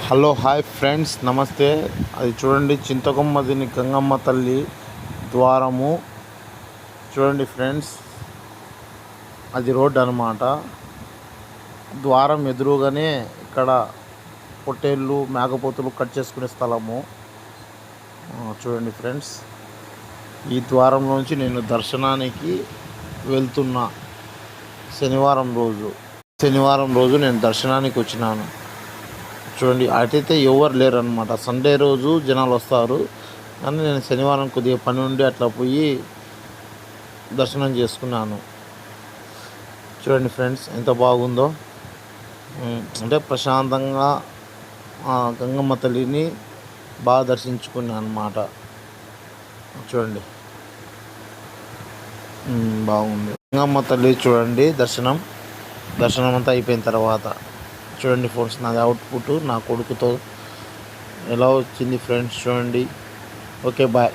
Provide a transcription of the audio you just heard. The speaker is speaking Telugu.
హలో హాయ్ ఫ్రెండ్స్, నమస్తే. అది చూడండి, చింతకొమ్మ దీని గంగమ్మ తల్లి ద్వారము చూడండి ఫ్రెండ్స్. అది రోడ్ అనమాట. ద్వారం ఎదురుగానే ఇక్కడ పొట్టేళ్ళు మేకపోతులు కట్ చేసుకునే స్థలము. చూడండి ఫ్రెండ్స్, ఈ ద్వారం నుంచి నేను దర్శనానికి వెళ్తున్నా. శనివారం రోజు నేను దర్శనానికి వచ్చినాను. చూడండి, అటైతే ఎవరు లేరు అనమాట. సండే రోజు జనాలు వస్తారు, కానీ నేను శనివారం కొద్దిగా పని ఉండి అట్లా పోయి దర్శనం చేసుకున్నాను. చూడండి ఫ్రెండ్స్, ఎంత బాగుందో. అంటే ప్రశాంతంగా గంగమ్మ తల్లిని బాగా దర్శించుకున్నాను అనమాట. చూడండి, బాగుంది. గంగమ్మ తల్లి చూడండి, దర్శనం అంతా అయిపోయిన తర్వాత చూడండి ఫ్రెండ్స్, నాది అవుట్పుట్ నా కొడుకుతో ఎలా వచ్చింది ఫ్రెండ్స్. చూడండి. Okay, bye.